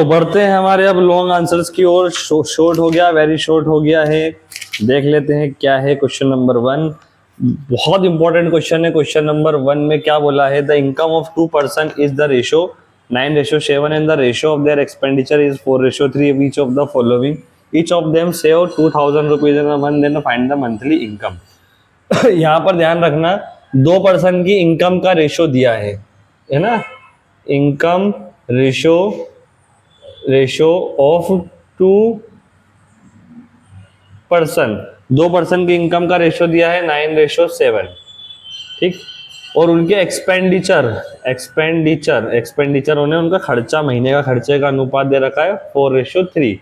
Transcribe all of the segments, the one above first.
बढ़ते हैं हमारे अब लॉन्ग आंसर्स की ओर। शॉर्ट हो गया, वेरी शॉर्ट हो गया है। देख लेते हैं क्या है क्वेश्चन नंबर 1। बहुत इंपॉर्टेंट क्वेश्चन है। क्वेश्चन नंबर 1 में क्या बोला है? The income of 2 person is the ratio 9:7 and the ratio of their expenditure is 4:3 each of the following. Each of them save 2000 rupees in a month, then find the monthly income. यहाँ पर ध्यान रखना, 2 person की income का ratio दिया है ना? Income ratio of 2 person, 2 person की इनकम का रेशो दिया है 9:7, ठीक। और उनके एक्सपेंडिचर होने उनका खर्चा, महीने का खर्चे का अनुपात दे रखा है 4:3।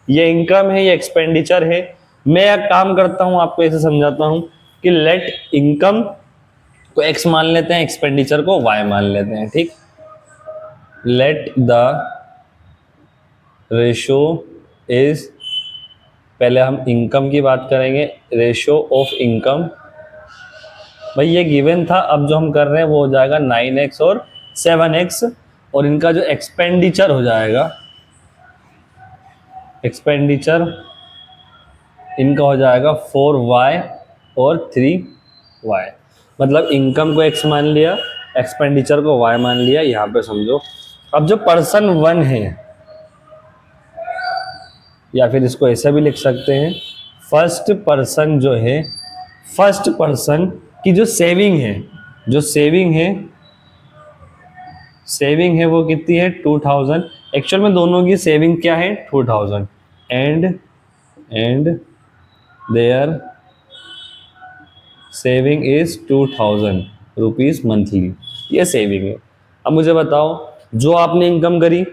ये इनकम है, ये एक्सपेंडिचर है। मैं एक काम करता हूं, आपको ऐसे समझाता हूं कि लेट इनकम को x मान लेते हैं, एक्सपेंडिचर को y मान लेते हैं, ठीक। लेट द रेशो इज, पहले हम इनकम की बात करेंगे, रेशो ऑफ इनकम। भाई ये गिवन था, अब जो हम कर रहे हैं वो हो जाएगा 9x और 7x, और इनका जो एक्सपेंडिचर हो जाएगा, एक्सपेंडिचर इनका हो जाएगा 4y और 3y। मतलब इनकम को x मान लिया, एक्सपेंडिचर को y मान लिया, यहाँ पे समझो। अब जो पर्सन 1 है, या फिर इसको ऐसा भी लिख सकते हैं, फर्स्ट पर्सन जो है, फर्स्ट पर्सन की जो सेविंग है वो कितनी है? 2000। एक्चुअल में दोनों की सेविंग क्या है? 2000 and their saving is 2000 rupees monthly. ये सेविंग है। अब मुझे बताओ, जो आपने इनकम करी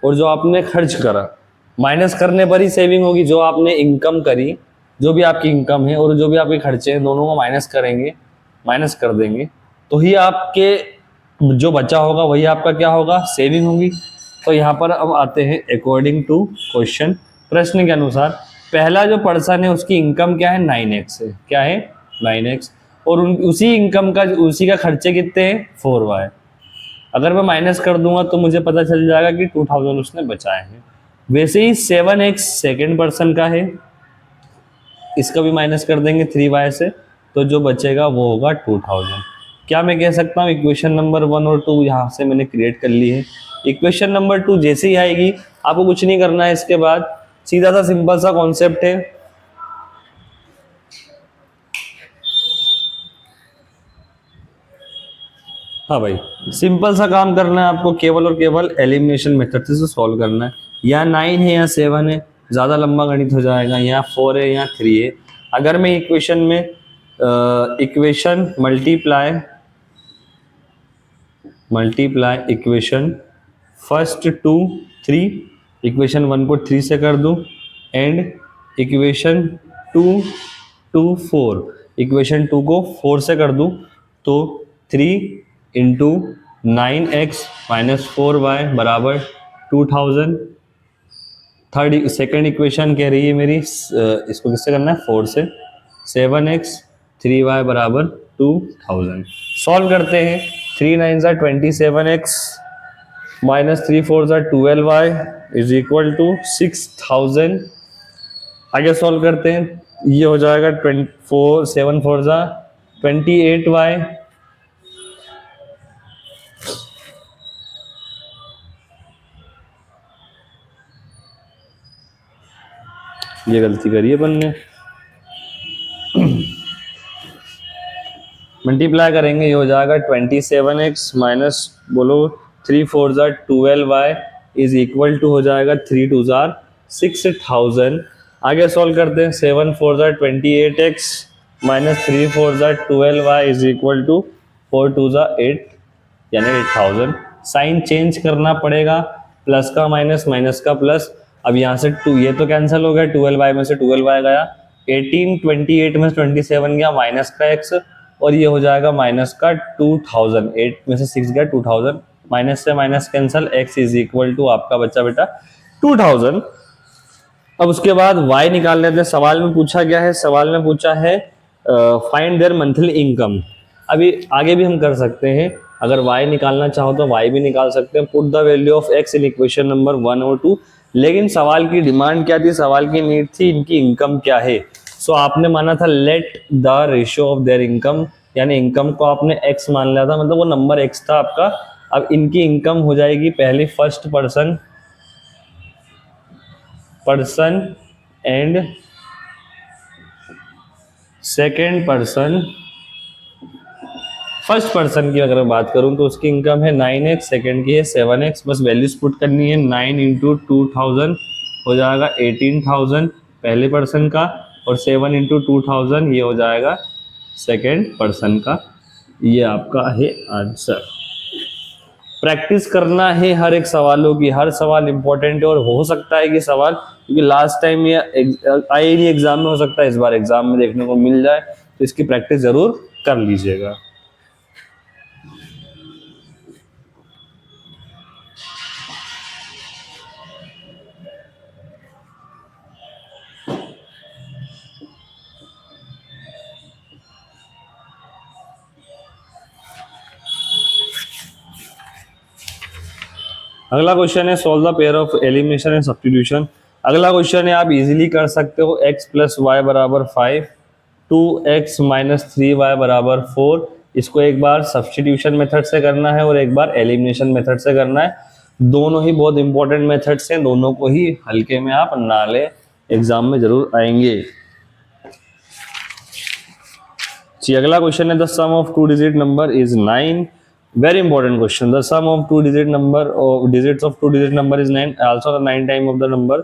और जो आपने खर्च करा, माइनस करने पर ही सेविंग होगी। जो आपने इनकम करी, जो भी आपकी इनकम है और जो भी आपके खर्चे हैं, दोनों को माइनस कर देंगे, तो ही आपके जो बचा होगा वही आपका क्या होगा? सेविंग होगी। तो यहाँ पर अब आते हैं अकॉर्डिंग टू क्वेश्चन, प्रश्न के अनुसार पहला जो पर्सन है उसकी इनकम क्या है? 9x है। क्या है? 9x। और उसी इनकम का, उसी का खर्चे कितने हैं? 4y। अगर मैं माइनस कर दूंगा तो मुझे पता चल जाएगा कि 2000 उसने बचाए हैं। वैसे ही 7x सेकेंड पर्सन का है, इसका भी माइनस कर देंगे 3y से, तो जो बचेगा वो होगा 2000। क्या मैं कह सकता हूँ इक्वेशन नंबर 1 और 2 यहाँ से मैंने क्रिएट कर ली है। इक्वेशन नंबर 2 जैसे ही आएगी, आपको कुछ नहीं करना है, इसके बाद सीधा सा सिंपल सा कॉन्सेप्ट है। हाँ भाई, सिंपल सा काम करना है आपको, केवल और केवल एलिमिनेशन मेथड से सॉल्व करना है। यहाँ 9 है, यहाँ 7 है, ज़्यादा लंबा गणित हो जाएगा। यहाँ 4 है, यहाँ 3 है। अगर मैं इक्वेशन में equation multiply equation first 2 3, equation 1 को 3 से कर दूँ, एंड इक्वेशन 2 4, इक्वेशन 2 को 4 से कर दूँ, तो 3 इंटू 9x माइनस 4y बराबर 2000। सेकेंड इक्वेशन कह रही है मेरी, इसको किससे करना है? 4 से। 7x 3y बराबर 2000। सॉल्व करते हैं। 3 9 27x minus 3 4 12y is equal to 6000। आगे सॉल्व करते हैं, ये हो जाएगा 7 4 28y। ये गलती करी है अपन ने, मल्टीप्लाई करेंगे, ये हो जाएगा 27x माइनस बोलो 3 4 12y इज इक्वल टू हो जाएगा 3 2 6000। आगे सॉल्व करते हैं। 7 4 28x minus 3 4 12y is equal to 4 2 8 यानी 8000। साइन चेंज करना पड़ेगा, प्लस का माइनस, माइनस का प्लस। अब यहाँ से 2, ये तो कैंसिल हो गया, 12y में से 12y गया, 18 28 में से 27 गया, माइनस का x, और ये हो जाएगा माइनस का 2000। 8 में से 6 गया, 2000, माइनस से minus cancel, x is equal to आपका बच्चा बेटा 2000। अब उसके बाद y निकाल लेते हैं। सवाल में पूछा गया है, सवाल में पूछा है फाइंड देयर मंथली इनकम। अभी आगे भी हम कर सकते हैं, अगर y निकालना चाहो तो y भी निकाल सकते हैं। Put the value of x in equation number 1 और 2। लेकिन सवाल की डिमांड क्या थी, सवाल की नीड थी इनकी इनकम क्या है। सो आपने माना था let the ratio of their income, यानी इनकम को आपने x मान लिया था, मतलब वो नंबर x था आपका। अब इनकी इनकम हो जाएगी पहले first person and second person. First person की अगर मैं बात करूं तो उसकी इनकम है 9x, सेकेंड की है 7x। बस वैल्यूज पुट करनी है। 9 इंटू 2000 हो जाएगा 18,000 पहले पर्सन का, और 7 इंटू 2000 ये हो जाएगा सेकेंड पर्सन का। ये आपका है आंसर। प्रैक्टिस करना है हर एक सवालों की, हर सवाल इंपॉर्टेंट है। और हो सकता है कि सवाल, क्योंकि लास्ट टाइम ये आई नहीं एग्जाम में, हो सकता है इस बार एग्जाम में देखने को मिल जाए, तो इसकी प्रैक्टिस जरूर कर लीजिएगा। अगला क्वेश्चन है solve the pair of elimination and substitution. अगला क्वेश्चन है आप इजीली कर सकते हो। x प्लस वाई बराबर 5, 2x माइनस 3y बराबर 4। इसको एक बार सब्स्टिट्यूशन मेथड से करना है और एक बार एलिमिनेशन मेथड से करना है। दोनों ही बहुत इंपॉर्टेंट मेथड्स हैं, दोनों को ही हल्के में आप ना ले, एग्जाम में जरूर आएंगे। जी अगला क्वेश्चन है the sum of 2 digit number is 9। Very important question. The sum of 2 digit number or digits of 2 digit number is 9. Also the 9 time of the number.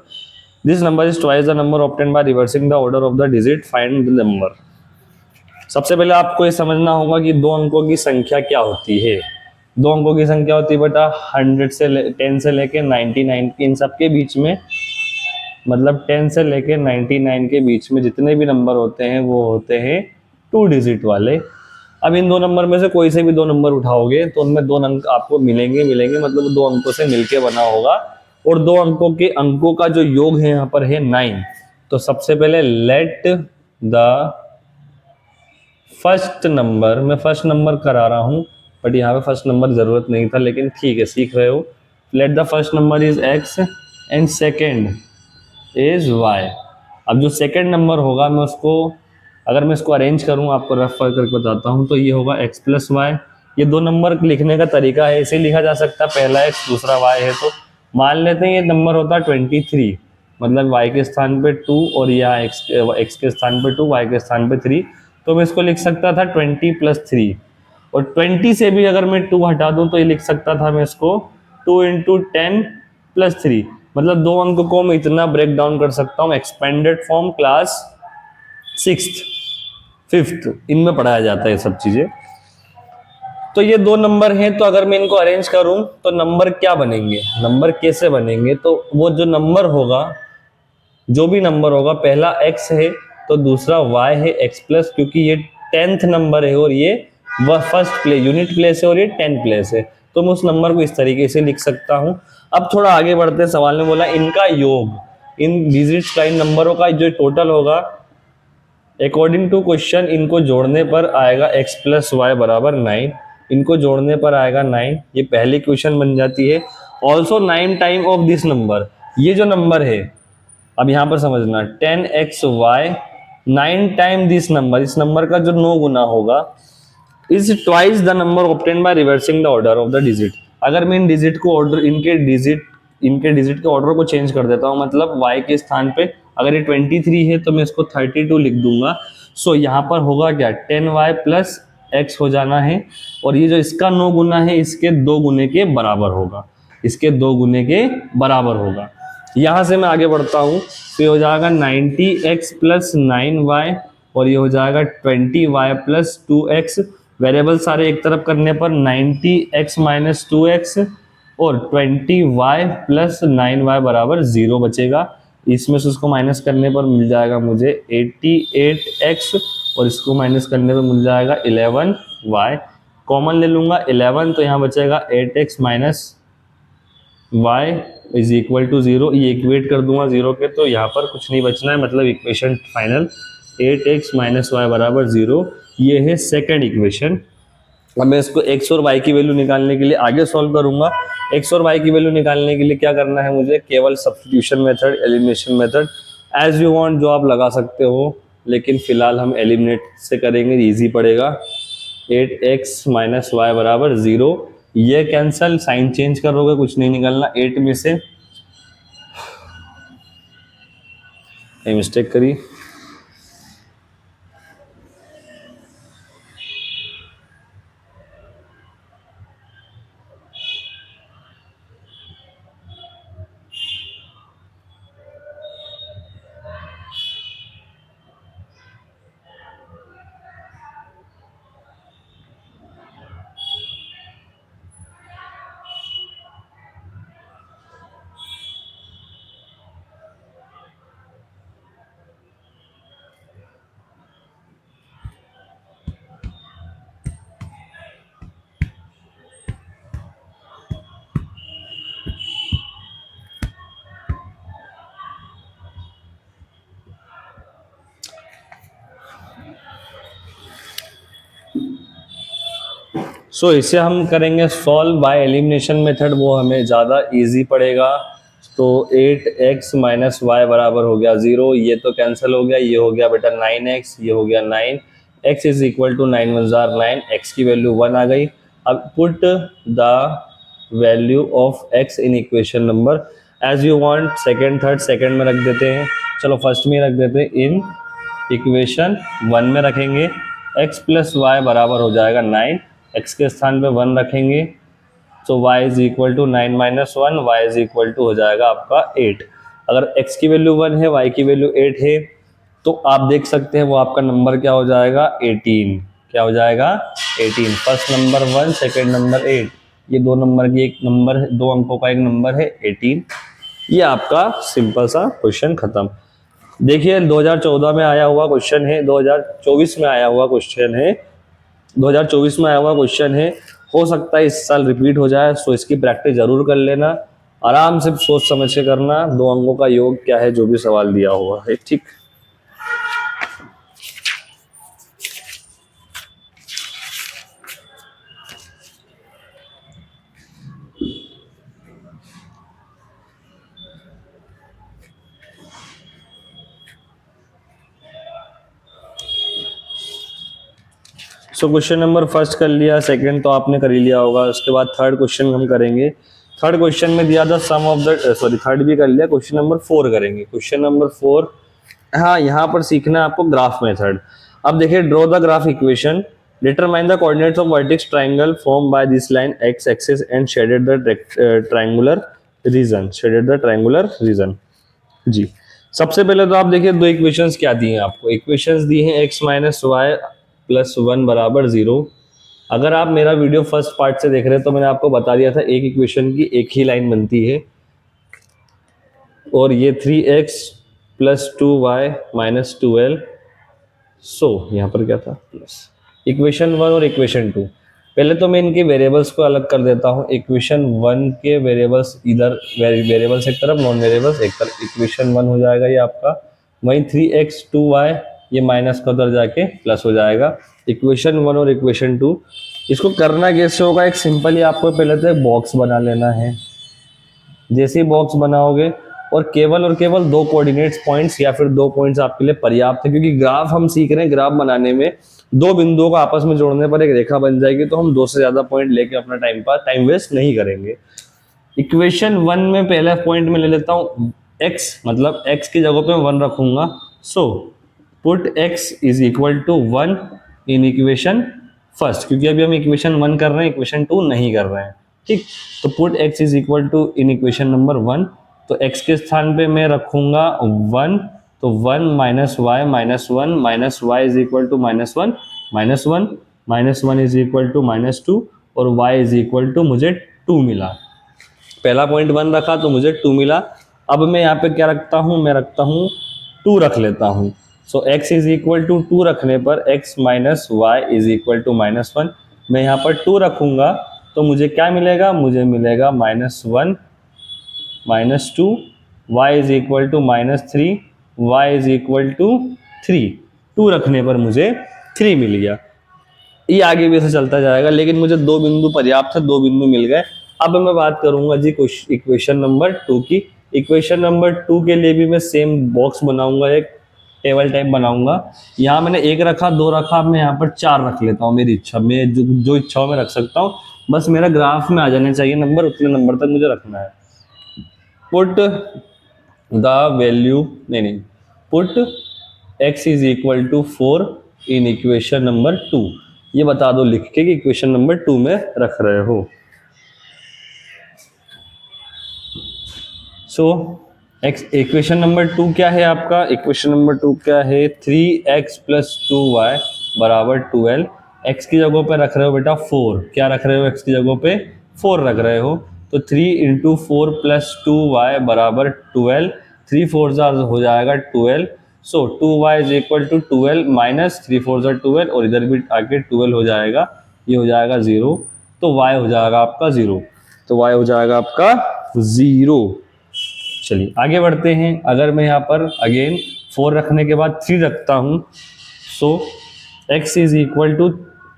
This number is twice the number obtained by reversing the order of the digit. Find the number. सबसे पहले आपको ये समझना होगा कि दो अंकों की संख्या क्या होती है। दो अंकों की संख्या होती है बेटा 100 से 10 से लेके 99, इन सब के बीच में, मतलब 10 से लेके 99 के बीच में जितने भी नंबर होते हैं वो होते हैं 2 डिजिट वाले। अब इन दो नंबर में से कोई से भी दो नंबर उठाओगे तो उनमें दो अंक आपको मिलेंगे, मतलब दो अंकों से मिलके बना होगा। और दो अंकों के अंकों का जो योग है यहाँ पर है 9। तो सबसे पहले लेट द फर्स्ट नंबर, मैं फर्स्ट नंबर करा रहा हूँ बट यहाँ पे फर्स्ट नंबर जरूरत नहीं था, लेकिन ठीक है सीख रहे हो। Let the first number is x and second is y। अब जो सेकेंड नंबर होगा मैं उसको, अगर मैं इसको अरेंज करूं, आपको रफ करके बताता हूं, तो ये होगा x प्लस वाई। ये दो नंबर लिखने का तरीका है, इसे लिखा जा सकता है पहला x दूसरा y है। तो मान लेते हैं ये नंबर होता है 23, मतलब y के स्थान पे 2 और यहाँ x के स्थान पे 2, y के स्थान पे 3। तो मैं इसको लिख सकता था 20 प्लस 3, और 20 से भी अगर मैं 2 हटा दूं तो ये लिख सकता था मैं इसको 2 इंटू 10 प्लस 3। मतलब दो अंक को मैं इतना ब्रेक डाउन कर सकता हूँ। Expanded form class 6th 5th इनमें पढ़ाया जाता है ये सब चीजें। तो ये दो नंबर हैं, तो अगर मैं इनको अरेंज करूं तो नंबर क्या बनेंगे, नंबर कैसे बनेंगे, तो वो जो नंबर होगा, जो भी नंबर होगा, पहला x है तो दूसरा y है x प्लस, क्योंकि ये 10th नंबर है और ये वह फर्स्ट प्लेस यूनिट प्लेस है और ये 10th प्लेस है। तो मैं उस नंबर को इस तरीके से लिख सकता हूं। अब थोड़ा आगे बढ़ते हैं, सवाल में बोला इनका योग, इन डिजिट्स का, इन नंबरों का जो टोटल होगा अकॉर्डिंग टू क्वेश्चन इनको जोड़ने पर आएगा x प्लस वाई बराबर 9। इनको जोड़ने पर आएगा 9, ये पहली क्वेश्चन बन जाती है। Also 9 time of this number, ये जो नंबर है अब यहाँ पर समझना 10xy 9 टाइम दिस नंबर, इस नंबर का जो 9 गुना होगा, is twice the number obtained by reversing the order of the digit. अगर मैं इन डिजिट को ऑर्डर, इनके डिजिट के ऑर्डर को चेंज कर देता हूँ, मतलब y के स्थान पे अगर ये 23 है तो मैं इसको 32 लिख दूंगा। सो यहाँ पर होगा क्या 10y प्लस x हो जाना है, और ये जो इसका 9 गुना है इसके 2 गुने के बराबर होगा, इसके 2 गुने के बराबर होगा। यहाँ से मैं आगे बढ़ता हूँ तो ये हो जाएगा 90x प्लस 9y, और ये हो जाएगा 20y प्लस 2x। वेरिएबल सारे एक तरफ करने पर 90x माइनस 2x और 20y प्लस 9y बराबर 0 बचेगा। इसमें से उसको माइनस करने पर मिल जाएगा मुझे 88x, और इसको माइनस करने पर मिल जाएगा 11y। कॉमन ले लूँगा 11, तो यहाँ बचेगा 8x minus y is equal to 0। ये इक्वेट कर दूंगा 0 के, तो यहाँ पर कुछ नहीं बचना है, मतलब equation final 8x minus Y बराबर 0। ये है सेकेंड इक्वेशन। अब मैं इसको x और y की वैल्यू निकालने के लिए आगे सॉल्व करूंगा। x और y की वैल्यू निकालने के लिए क्या करना है मुझे, केवल substitution method, elimination method, as you want जो आप लगा सकते हो, लेकिन फिलहाल हम एलिमिनेट से करेंगे, इजी पड़ेगा। 8x माइनस वाई बराबर 0, ये कैंसल, साइन चेंज करोगे कुछ नहीं निकलना। 8 में से मिस्टेक करी, सो इसे हम करेंगे सॉल्व बाय एलिमिनेशन मेथड, वो हमें ज़्यादा इजी पड़ेगा। तो 8x माइनस वाई बराबर हो गया 0, ये तो कैंसिल हो गया, ये हो गया बेटा 9x, ये हो गया 9, x is equal to 9 × 9, x की वैल्यू 1 आ गई। अब put the value of x in equation number as you want, second third, second में रख देते हैं, चलो फर्स्ट में रख देते हैं, इन इक्वेशन 1 में रखेंगे, x प्लस वाई बराबर हो जाएगा 9, x के स्थान पे 1 रखेंगे, तो y is equal to 9 minus 1, y is equal to हो जाएगा आपका 8। अगर x की वैल्यू 1 है, y की वैल्यू 8 है, तो आप देख सकते हैं वो आपका नंबर क्या हो जाएगा, 18। क्या हो जाएगा, 18। फर्स्ट नंबर 1, सेकेंड नंबर 8, ये दो नंबर की एक नंबर है, दो अंकों का एक नंबर है 18। ये आपका सिंपल सा क्वेश्चन खत्म। देखिए 2014 में आया हुआ क्वेश्चन है, 2024 में आया हुआ क्वेश्चन है, 2024 में आया हुआ क्वेश्चन है, हो सकता है इस साल रिपीट हो जाए, सो इसकी प्रैक्टिस जरूर कर लेना, आराम से सोच समझ के करना, दो अंकों का योग क्या है जो भी सवाल दिया हुआ है, ठीक। सो क्वेश्चन नंबर फर्स्ट कर लिया, सेकंड तो आपने कर ही लिया होगा, उसके बाद थर्ड क्वेश्चन हम करेंगे। थर्ड क्वेश्चन में दिया था सम ऑफ द, सॉरी थर्ड भी कर लिया, क्वेश्चन नंबर 4 करेंगे। क्वेश्चन नंबर 4, हाँ यहाँ पर सीखना है आपको ग्राफ मेथड। अब देखिए, draw the graph equation, determine the coordinates of vertex triangle form by this line X axis and shaded the triangular region, shaded the triangular region. जी, सबसे पहले तो आप देखिए दो इक्वेशंस क्या दी हैं आपको, इक्वेशंस दी हैं x माइनस वाई प्लस 1 बराबर 0। अगर आप मेरा वीडियो फर्स्ट पार्ट से देख रहे हैं तो मैंने आपको बता दिया था एक इक्वेशन की एक ही लाइन बनती है, और ये 3x plus 2y minus 2l। सो यहाँ पर क्या था, प्लस इक्वेशन 1 और इक्वेशन 2। पहले तो मैं इनके वेरिएबल्स को अलग कर देता हूँ। इक्वेशन 1 के वेरिएबल्स इधर, वेरिएबल्स एक तरफ, नॉन वेरिएबल्स एक तरफ। इक्वेशन 1 हो जाएगा ये आपका, वहीं 3x 2y ये माइनस का उधर जाके प्लस हो जाएगा। इक्वेशन 1 और इक्वेशन 2, इसको करना कैसे होगा, एक सिंपल ही आपको पहले तो एक बॉक्स बना लेना है। जैसे ही बॉक्स बनाओगे, और केवल दो कोऑर्डिनेट्स पॉइंट्स या फिर दो पॉइंट्स आपके लिए पर्याप्त है, क्योंकि ग्राफ हम सीख रहे हैं, ग्राफ बनाने में दो बिंदुओं को आपस में जोड़ने पर एक रेखा बन जाएगी, तो हम दो से ज्यादा पॉइंट लेके अपना टाइम वेस्ट नहीं करेंगे। इक्वेशन 1 में पहला पॉइंट में ले लेता हूँ x, मतलब x की जगह पे 1 रखूंगा। So put x is equal to 1 in equation first, क्योंकि अभी हम इक्वेशन 1 कर रहे हैं, इक्वेशन 2 नहीं कर रहे हैं, ठीक। तो put x is equal to in equation number 1, तो x के स्थान पे मैं रखूंगा 1, तो 1 minus y minus 1 minus y is equal to minus 1 minus 1 minus 1 is equal to minus 2, और y इज इक्वल टू मुझे 2 मिला। पहला पॉइंट 1 रखा तो मुझे 2 मिला। अब मैं यहाँ पे क्या रखता हूँ, मैं रखता हूँ 2 रख लेता हूँ। So x is equal to 2 रखने पर x minus y is equal to minus 1, मैं यहाँ पर 2 रखूंगा तो मुझे क्या मिलेगा, मुझे मिलेगा minus 1 minus 2, y is equal to minus 3, y is equal to 3। 2 रखने पर मुझे 3 मिल गया। ये आगे भी ऐसे चलता जाएगा, लेकिन मुझे 2 बिंदु पर्याप्त है, 2 बिंदु मिल गए। अब मैं बात करूंगा जी इक्वेशन नंबर 2 की। इक्वेशन नंबर 2 के लिए भी मैं सेम बॉक्स बनाऊंगा, एक टेबल टाइप बनाऊंगा। यहाँ मैंने 1 रखा, 2 रखा, अब मैं यहाँ पर 4 रख लेता हूँ। मेरी इच्छा, मैं जो इच्छा हो मैं रख सकता हूँ, बस मेरा ग्राफ में आ जाने चाहिए नंबर, उतने नंबर तक मुझे रखना है। पुट द वैल्यू, नहीं, put x is equal to 4 in equation number 2। ये बता दो लिख के कि इक्वेशन नंबर 2 में रख रहे हो। सो इक्वेशन नंबर 2 क्या है आपका? इक्वेशन नंबर 2 क्या है? 3x प्लस 2y बराबर 12। x की जगह पे रख रहे हो बेटा 4। क्या रख रहे हो? x की जगह पे 4 रख रहे हो, तो 3 इंटू 4 प्लस 2y बराबर 12। 3 4 जा हो जाएगा 12। So 2y is equal to 12 minus 3 4 जा 12, और इधर भी आके 12 हो जाएगा, ये हो जाएगा 0, तो y हो जाएगा आपका 0। तो y हो जाएगा आपका 0। चलिए आगे बढ़ते हैं। अगर मैं यहाँ पर अगेन 4 रखने के बाद 3 रखता हूँ, so x is equal to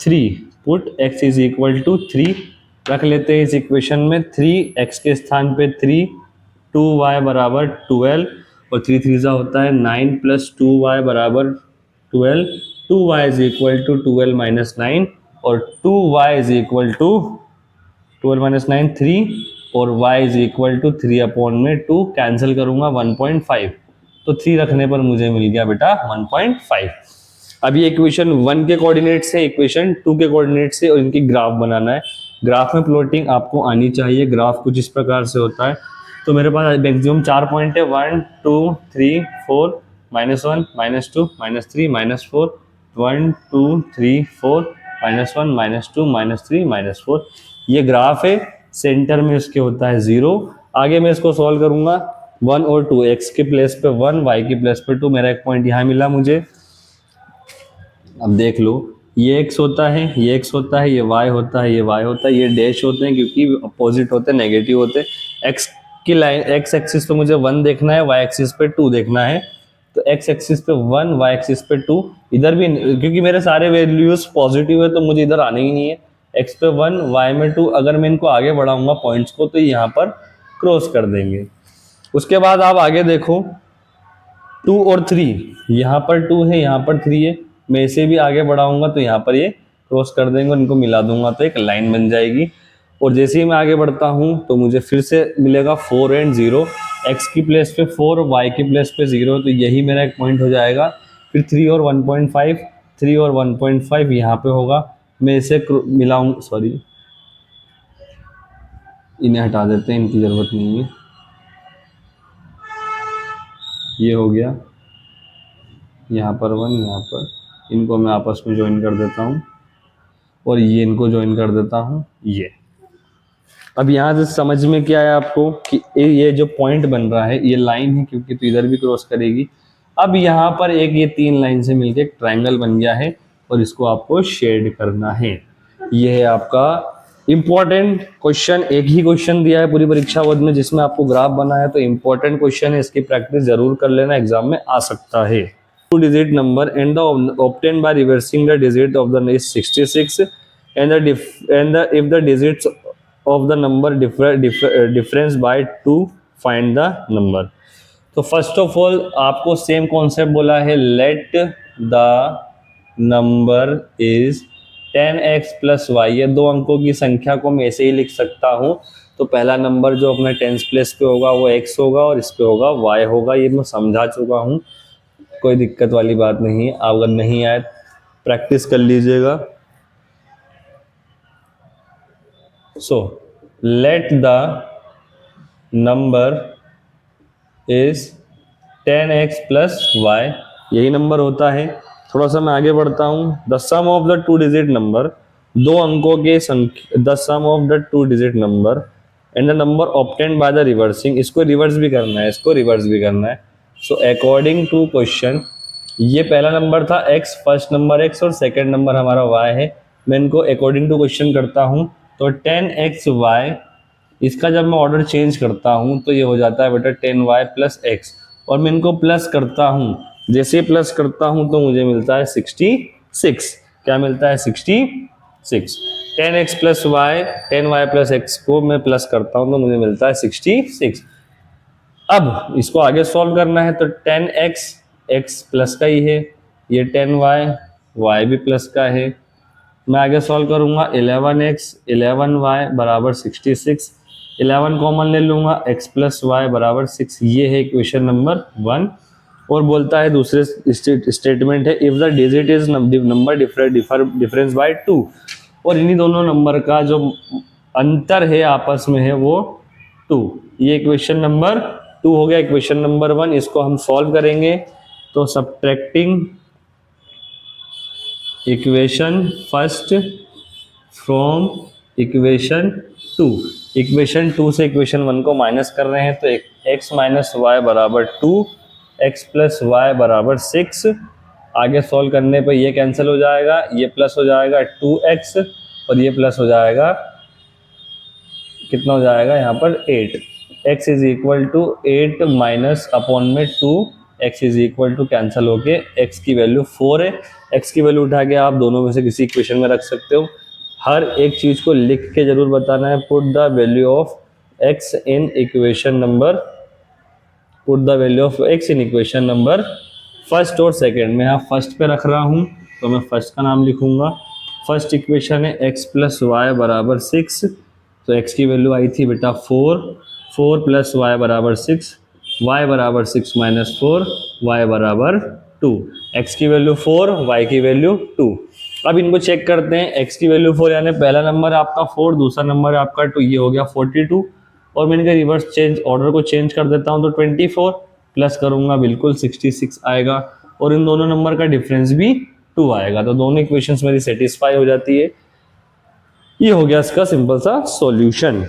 3, put x is equal to 3 रख लेते हैं इस इक्वेशन में। 3x के स्थान पे 3, 2y बराबर 12, और 3 3 जा होता है 9 प्लस 2y बराबर 12। 2y is equal to 12 minus 9, और 2y is equal to 12 minus 9 3, और y is equal to 3 upon में 2, कैंसिल करूंगा 1.5, तो 3 रखने पर मुझे मिल गया बेटा 1.5। अब ये इक्वेशन 1 के कोऑर्डिनेट से, इक्वेशन 2 के कोऑर्डिनेट से, और इनकी ग्राफ बनाना है। ग्राफ में प्लॉटिंग आपको आनी चाहिए। ग्राफ कुछ इस प्रकार से होता है। तो मेरे पास मैक्सिमम 4 पॉइंट है, 1 2 3 4, -1 -2 -3 -4, 1 2 3 4, -1 -2 -3 -4। ये ग्राफ है। सेंटर में इसके होता है 0। आगे मैं इसको सॉल्व करूंगा, 1 और 2, x के प्लेस पे 1, y के प्लेस पे 2। मेरा एक पॉइंट यहाँ मिला मुझे। अब देख लो, ये x होता है, ये x होता है, ये y होता है, ये y होता है, ये डैश होते हैं क्योंकि अपोजिट होते हैं, नेगेटिव होते हैं। x की लाइन, x एक्सिस पे मुझे 1 देखना है, y एक्सिस पे 2 देखना है। तो x एक्सिस पे 1, y एक्सिस पे 2। इधर भी क्योंकि मेरे सारे वैल्यूज पॉजिटिव है, तो मुझे इधर आने ही नहीं है। x पे 1, y में 2। अगर मैं इनको आगे बढ़ाऊंगा पॉइंट्स को, तो यहाँ पर क्रॉस कर देंगे। उसके बाद आप आगे देखो, 2 और 3, यहाँ पर 2 है, यहाँ पर 3 है। मैं इसे भी आगे बढ़ाऊंगा तो यहाँ पर ये क्रॉस कर देंगे, इनको मिला दूंगा तो एक लाइन बन जाएगी। और जैसे ही मैं आगे बढ़ता हूँ तो मुझे फिर से मिलेगा 4 एंड 0। x की प्लेस पे 4, y की प्लेस पे 0, तो यही मेरा एक पॉइंट हो जाएगा। फिर 3 और 1.5, 3 और 1.5 यहाँ पे होगा। मैं इसे मिलाऊँ, सॉरी इन्हें हटा देते हैं, इनकी ज़रूरत नहीं है। ये हो गया यहाँ पर 1, यहाँ पर, इनको मैं आपस में ज्वाइन कर देता हूँ, और ये इनको ज्वाइन कर देता हूँ ये। अब यहाँ से समझ में क्या है आपको कि ये जो पॉइंट बन रहा है ये लाइन है, क्योंकि तो इधर भी क्रॉस करेगी। अब यहाँ पर एक ये 3 लाइन से मिलके एक ट्रायंगल बन गया है, और इसको आपको शेड करना है। ये है आपका इंपॉर्टेंट क्वेश्चन। एक ही क्वेश्चन दिया है पूरी परीक्षा बोर्ड में जिसमें आपको ग्राफ बना है, तो इंपॉर्टेंट क्वेश्चन है, इसकी प्रैक्टिस जरूर कर लेना, एग्जाम में आ सकता है। 2-digit number and the obtained by reversing the digit of the is 66, and if the digits of the number difference by 2, find the number। तो फर्स्ट ऑफ ऑल आपको सेम कॉन्सेप्ट बोला है, let the number is 10x plus वाई। ये 2 अंकों की संख्या को मैं ऐसे ही लिख सकता हूँ। तो पहला नंबर जो अपना 10 प्लेस पे होगा वो x होगा, और इस पे होगा y होगा। ये मैं समझा चुका हूँ, कोई दिक्कत वाली बात नहीं है। अगर नहीं आए प्रैक्टिस कर लीजिएगा। So let the number is 10x plus वाई, यही नंबर होता है। थोड़ा सा मैं आगे बढ़ता हूँ। The sum of the 2-digit number, 2 अंकों के संख्या, the sum of the 2-digit number and the number obtained by the reversing. इसको रिवर्स भी करना है, इसको रिवर्स भी करना है। सो अकॉर्डिंग टू क्वेश्चन, ये पहला नंबर था x, फर्स्ट नंबर x, और सेकंड नंबर हमारा y है। मैं इनको अकॉर्डिंग टू क्वेश्चन करता हूँ, तो 10xy, इसका जब मैं ऑर्डर चेंज करता हूँ तो ये हो जाता है बेटा 10y प्लस x, और मैं इनको प्लस करता हूँ। जैसे प्लस करता हूँ तो मुझे मिलता है 66। क्या मिलता है 66। 10x plus Y 10y plus x को मैं प्लस करता हूं तो मुझे मिलता है 66। अब इसको आगे सॉल्व करना है तो 10x x प्लस का ही है, ये 10y y भी प्लस का है। मैं आगे सॉल्व करूंगा 11x 11y बराबर 66, 11 कॉमन ले लूंगा x प्लस वाई बराबर 6, ये है इक्वेशन नंबर 1। और बोलता है दूसरे स्टेटमेंट है if the digit is number difference bye 2, और इन्हीं दोनों नंबर का जो अंतर है आपस में है वो 2। ये इक्वेशन नंबर 2 हो गया। इक्वेशन नंबर 1 इसको हम सॉल्व करेंगे तो subtracting equation first from equation 2, equation 2 से इक्वेशन 1 को माइनस कर रहे हैं तो x माइनस वाई बराबर 2, x प्लस वाई बराबर 6। आगे सॉल्व करने पर ये कैंसिल हो जाएगा, ये प्लस हो जाएगा 2x और ये प्लस हो जाएगा, कितना हो जाएगा यहाँ पर 8। x is equal to 8 minus upon में 2, x is equal to cancel होके x की वैल्यू 4 है। x की वैल्यू उठा के आप दोनों में से किसी इक्वेशन में रख सकते हो। हर एक चीज़ को लिख के जरूर बताना है। Put the value of x in equation number, put the value of x in equation number first और सेकेंड। मैं यहाँ फर्स्ट पे रख रहा हूँ तो मैं फर्स्ट का नाम लिखूंगा। फर्स्ट इक्वेशन है x प्लस वाई बराबर 6, तो x की वैल्यू आई थी बेटा 4, 4 प्लस वाई बराबर 6, y बराबर 6 माइनस 4, y बराबर 2। x की वैल्यू 4, y की वैल्यू 2। अब इनको चेक करते हैं। x की वैल्यू 4 यानी पहला नंबर आपका 4, दूसरा नंबर आपका 2, ये हो गया 42। और मैं इनका रिवर्स चेंज ऑर्डर को चेंज कर देता हूँ तो 24 प्लस करूँगा बिल्कुल 66 आएगा, और इन दोनों नंबर का डिफरेंस भी 2 आएगा। तो दोनों इक्वेशंस मेरी सेटिस्फाई हो जाती है। ये हो गया इसका सिंपल सा सॉल्यूशन।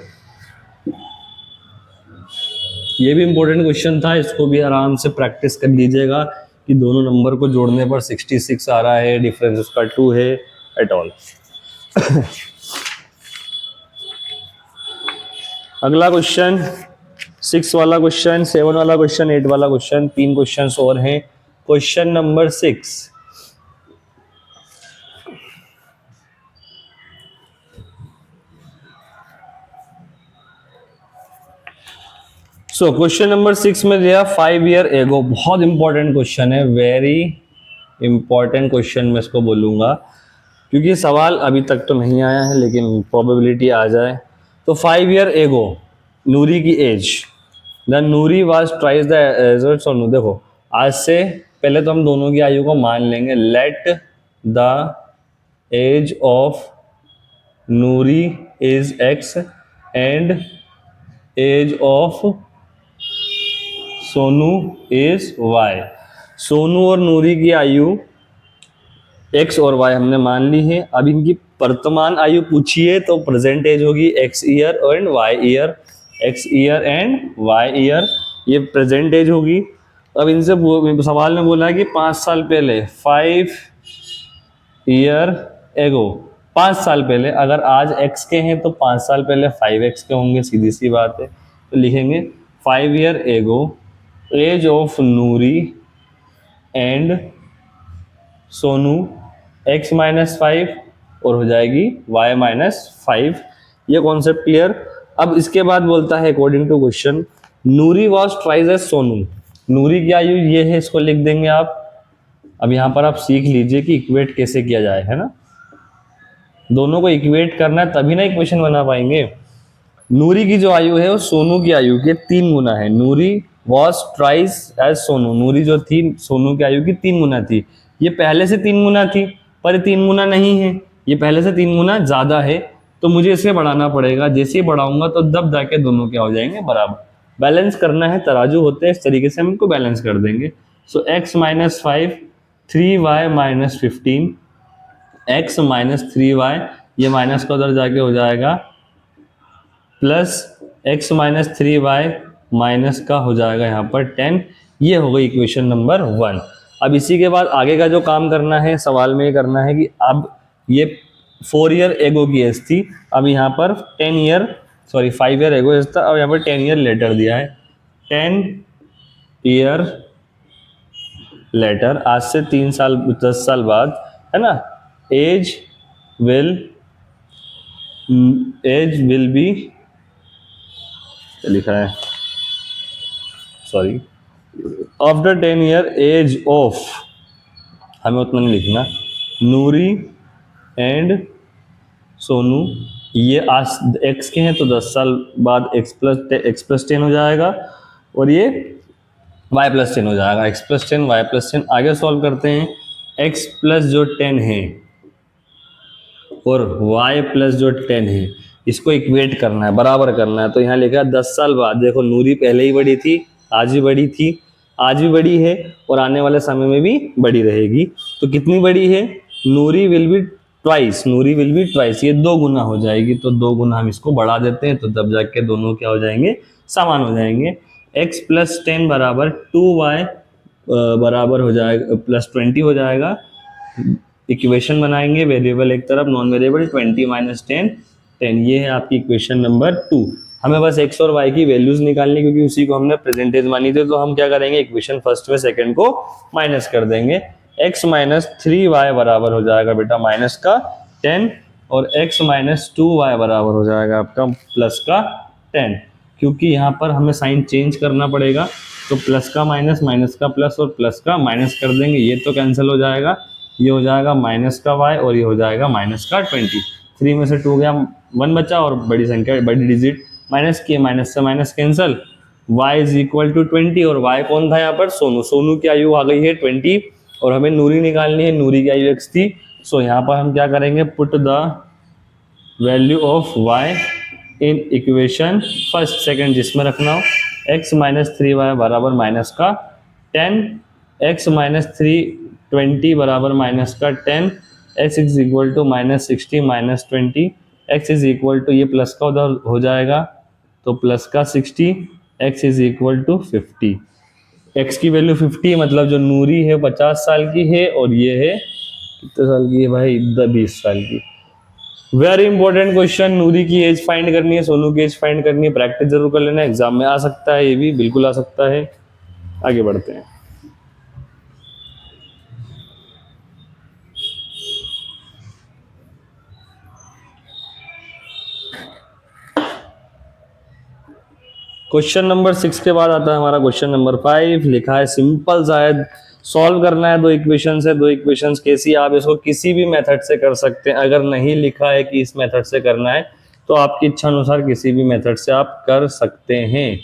ये भी इंपॉर्टेंट क्वेश्चन था, इसको भी आराम से प्रैक्टिस कर लीजिएगा कि दोनों नंबर को जोड़ने पर 66 आ रहा है, डिफरेंस उसका 2 है एट ऑल। अगला क्वेश्चन 6 वाला क्वेश्चन, 7 वाला क्वेश्चन, 8 वाला क्वेश्चन, 3 क्वेश्चन और हैं। Question number 6, so question number 6 में दिया 5 ईयर एगो। बहुत इंपॉर्टेंट क्वेश्चन है, वेरी इंपॉर्टेंट क्वेश्चन मैं इसको बोलूँगा, क्योंकि सवाल अभी तक तो नहीं आया है लेकिन प्रोबेबिलिटी आ जाए। तो 5 ईयर एगो नूरी की age, the Noori was thrice the age Sonu. देखो आज से पहले तो हम दोनों की आयु को मान लेंगे। Let the age of Noori is x and age of Sonu is y। Sonu और नूरी की आयु x और y हमने मान ली है। अब इनकी वर्तमान आयु पूछिए तो प्रेजेंट एज होगी x year and y year, x year and y year, ये प्रेजेंट एज होगी। अब इनसे सवाल में बोला कि 5 साल पहले, 5 ईयर एगो, 5 साल पहले, अगर आज x के हैं तो 5 साल पहले 5x के होंगे, सीधी सी बात है। तो लिखेंगे 5 year ago age of Noori and Sonu x minus 5 और हो जाएगी y माइनस 5। ये कॉन्सेप्ट क्लियर। अब इसके बाद बोलता है according to question Noori was thrice as Sonu. Noori की आयु ये है, इसको लिख देंगे आप। अब यहाँ पर आप सीख लीजिए कि इक्वेट कैसे किया जाए, है ना। दोनों को इक्वेट करना है तभी ना इक्वेशन बना पाएंगे। नूरी की जो आयु है वो सोनू की आयु के 3 गुना है। नूरी वॉज ट्राइज एज सोनू, नूरी जो थी सोनू की आयु की 3 गुना थी। ये पहले से 3 गुना थी, पर 3 गुना नहीं है, ये पहले से 3 गुना ज़्यादा है। तो मुझे इसे बढ़ाना पड़ेगा। जैसे ही बढ़ाऊंगा तो तब जाके दोनों क्या हो जाएंगे, बराबर। बैलेंस करना है, तराजू होते हैं, इस तरीके से हम इनको बैलेंस कर देंगे। सो x minus 5, 3y minus 15, x minus 3y, ये माइनस का उधर जाके हो जाएगा plus x minus 3y minus का हो जाएगा यहाँ पर 10। ये हो गई इक्वेशन नंबर 1। अब इसी के बाद आगे का जो काम करना है सवाल में ये करना है कि अब ये 4 ईयर एगो की एज थी, अब यहाँ पर 5 ईयर एगो एज था, अब यहाँ पर 10 ईयर लेटर दिया है। 10 ईयर लेटर, आज से 3 साल 10 साल बाद, है ना, एज विल बी, लिखा है sorry, after 10 year age of, हमें उतना नहीं लिखना, नूरी एंड सोनू, ये आज एक्स के हैं तो 10 साल बाद एक्स प्लस 10 हो जाएगा, और ये वाई प्लस 10 हो जाएगा, एक्स प्लस 10 वाई प्लस 10। आगे सॉल्व करते हैं, एक्स प्लस जो 10 है और वाई प्लस जो 10 है, इसको इक्वेट करना है, बराबर करना है। तो यहाँ लिखा है 10 साल बाद, देखो नूरी पहले ही बड़ी थी, आज भी बड़ी थी, आज भी बड़ी है, और आने वाले समय में भी बड़ी रहेगी। तो कितनी बड़ी है, Noori will be twice, Noori will be twice, ये 2 गुना हो जाएगी। तो 2 गुना हम इसको बढ़ा देते हैं, तो तब जाके दोनों क्या हो जाएंगे, समान हो जाएंगे। x प्लस 10 बराबर 2y बराबर हो जाएगा प्लस 20 हो जाएगा। इक्वेशन बनाएंगे, वेरिएबल एक तरफ, नॉन वेरिएबल 20 माइनस 10 10, ये है आपकी इक्वेशन नंबर 2। हमें बस x और y की वैल्यूज निकालनी, क्योंकि उसी को हमने प्रेजेंटेज मानी थी। तो हम क्या करेंगे, इक्वेशन फर्स्ट में सेकंड को माइनस कर देंगे। x माइनस 3y बराबर हो जाएगा बेटा माइनस का 10, और x माइनस 2y बराबर हो जाएगा आपका प्लस का 10। क्योंकि यहाँ पर हमें साइन चेंज करना पड़ेगा, तो प्लस का माइनस, माइनस का प्लस और प्लस का माइनस कर देंगे, ये तो कैंसिल हो जाएगा, ये हो जाएगा माइनस का y और ये हो जाएगा माइनस का 20। 3 में से 2 गया, 1 बचा, और बड़ी संख्या बड़ी डिजिट माइनस की, माइनस से minus cancel, y is equal to 20, और y कौन था यहाँ पर, सोनू। सोनू की आयु आ गई है 20, और हमें नूरी निकालनी है, नूरी की आयु x थी। सो यहाँ पर हम क्या करेंगे, put the value of y in equation first second, जिसमें रखना हो, x माइनस 3y बराबर माइनस का 10, x माइनस 320 बराबर माइनस का 10, x is equal to minus 60 minus 20, x is equal to, ये प्लस का उधर हो जाएगा तो प्लस का 60, x is equal to 50। x की वैल्यू 50, मतलब जो नूरी है 50 साल की है, और ये है कितने साल की है भाई, 20 साल की। वेरी इंपॉर्टेंट क्वेश्चन, नूरी की एज फाइंड करनी है, सोनू की एज फाइंड करनी है, प्रैक्टिस जरूर कर लेना, एग्जाम में आ सकता है, ये भी बिल्कुल आ सकता है। आगे बढ़ते हैं। क्वेश्चन नंबर 6 के बाद आता है हमारा क्वेश्चन नंबर 5, लिखा है सिंपल, शायद सॉल्व करना है 2 इक्वेशन से। 2 इक्वेशंस कैसी, आप इसको किसी भी मेथड से कर सकते हैं। अगर नहीं लिखा है कि इस मेथड से करना है, तो आपकी इच्छा अनुसार किसी भी मेथड से आप कर सकते हैं।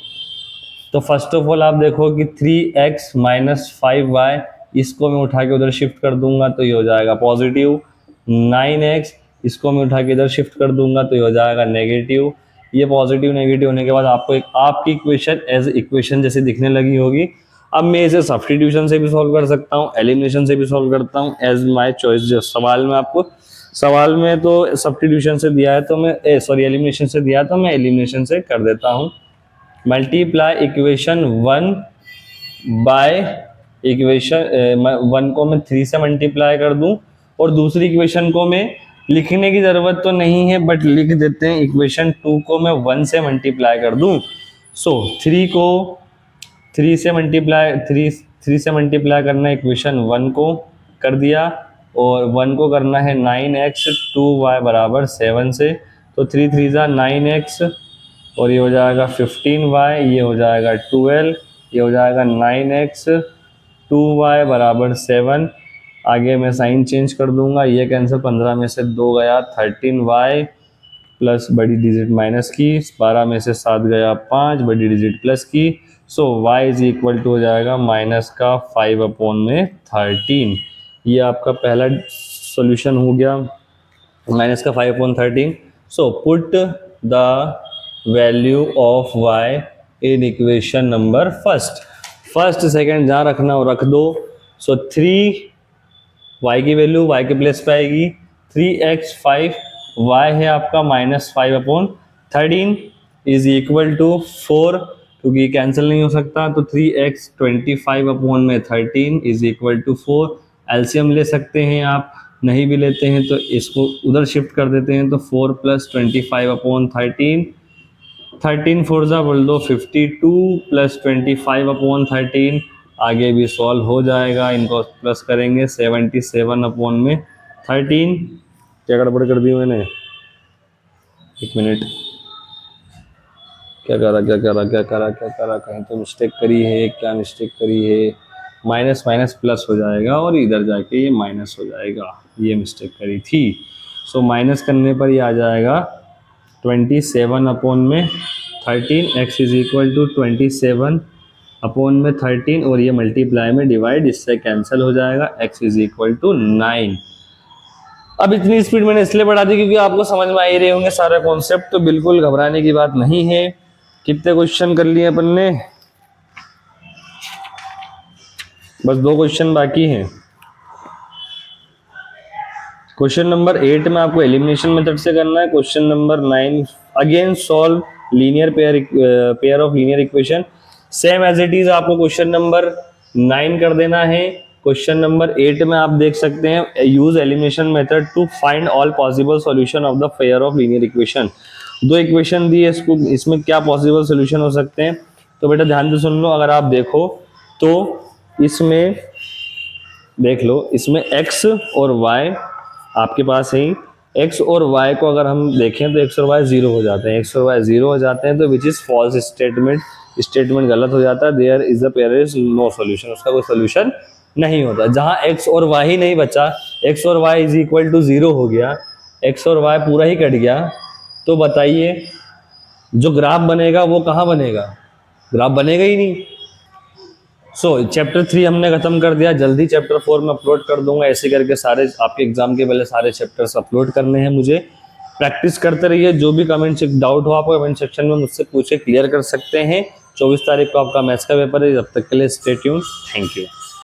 तो फर्स्ट ऑफ ऑल आप देखो कि 3x माइनस 5y, इसको मैं उठा के उधर शिफ्ट कर दूंगा तो ये हो जाएगा पॉजिटिव। 9x, इसको मैं उठा के इधर शिफ्ट कर दूंगा तो ये हो जाएगा नेगेटिव। ये पॉजिटिव नेगेटिव होने के बाद आपको एक आपकी इक्वेशन एज इक्वेशन जैसे दिखने लगी होगी। अब मैं इसे सब्स्टिट्यूशन से भी सॉल्व कर सकता हूँ, एलिमिनेशन से भी सॉल्व करता हूँ, एज माय चॉइस। जो सवाल में आपको, सवाल में तो सब्स्टिट्यूशन से दिया है तो मैं एलिमिनेशन से दिया है तो मैं एलिमिनेशन से कर देता हूँ। मल्टीप्लाई इक्वेशन 1 बाय इक्वेशन 1 को मैं 3 से मल्टीप्लाई कर दूं, और दूसरी इक्वेशन को मैं लिखने की ज़रूरत तो नहीं है बट लिख देते हैं, इक्वेशन 2 को मैं 1 से मल्टीप्लाई कर दूं। सो 3 को 3 से मल्टीप्लाई करना है, इक्वेशन 1 को कर दिया, और 1 को करना है 9x 2y बराबर 7 से। तो 3 3 जा 9x, और ये हो जाएगा 15y, ये हो जाएगा 12, ये हो जाएगा 9x 2y बराबर 7। आगे मैं साइन चेंज कर दूंगा, ये कैंसिल, 15 में से 2 गया 13y प्लस बड़ी डिजिट माइनस की, 12 में से 7 गया 5 बड़ी डिजिट प्लस की। सो y इज इक्वल टू हो जाएगा माइनस का 5/13। ये आपका पहला सॉल्यूशन हो गया, माइनस का 5/13। So put the value of y in equation number first second जहाँ रखना हो रख दो। सो 3 y की वैल्यू y के प्लेस पे आएगी, 3x 5, y है आपका माइनस 5/13 इज इक्वल टू 4, क्योंकि कैंसिल नहीं हो सकता, तो 3x 25/13 is equal to 4। LCM ले सकते हैं आप, नहीं भी लेते हैं तो इसको उधर शिफ्ट कर देते हैं, तो 4 + 25/13, 13 4 जा बोल दो 52 + 25/13। आगे भी सॉल्व हो जाएगा, इनको प्लस करेंगे 77/13 13, क्या गड़बड़ कर दी मैंने, एक मिनट, क्या करा, कहीं तो मिस्टेक करी है, क्या मिस्टेक करी है, माइनस माइनस प्लस हो जाएगा और इधर जाके ये माइनस हो जाएगा, ये मिस्टेक करी थी। सो माइनस करने पर ये आ जाएगा 27/13, x इज इक्वल टू 27/13 और ये मल्टीप्लाई में डिवाइड, इससे कैंसिल हो जाएगा, x इज इक्वल टू 9। अब इतनी स्पीड मैंने इसलिए बढ़ा दी क्योंकि आपको समझ में आ ही रहे होंगे सारा कॉन्सेप्ट, तो बिल्कुल घबराने की बात नहीं है। कितने क्वेश्चन कर लिए अपन ने, बस 2 क्वेश्चन बाकी हैं। क्वेश्चन नंबर 8 में आपको एलिमिनेशन मेथड से करना है। Question number 9 again solve linear pair of linear equation, same as it is आपको क्वेश्चन नंबर 9 कर देना है। क्वेश्चन नंबर 8 में आप देख सकते हैं use elimination method to find all possible solution of the pair of linear equation. 2 equation दी है, इसको इसमें क्या पॉसिबल सॉल्यूशन हो सकते हैं, तो बेटा ध्यान से सुन लो। अगर आप देखो तो इसमें देख लो, इसमें x और y आपके पास है, x और y को अगर हम देखें तो x और y जीरो हो जाते हैं, x और y जीरो हो जाते हैं, तो which is false statement, statement गलत हो जाता है, there is the pair is no solution, उसका कोई सॉल्यूशन नहीं होता। जहां x और y ही नहीं बचा, x और y is equal to zero हो गया, x और y पूरा ही कट गया, तो बताइए जो ग्राफ बनेगा वो कहाँ बनेगा, ग्राफ बनेगा ही नहीं। सो चैप्टर 3 हमने खत्म कर दिया, जल्दी चैप्टर 4 में अपलोड कर दूंगा। ऐसे करके सारे आपके एग्जाम के पहले सारे चैप्टर्स अपलोड करने हैं मुझे। प्रैक्टिस करते रहिए, जो भी कमेंट डाउट हो आपको कमेंट सेक्शन में मुझसे पूछे, क्लियर कर सकते हैं। 24 तारीख को आपका मैथ्स का पेपर है, जब तक के लिए स्टे ट्यून्ड, थैंक यू।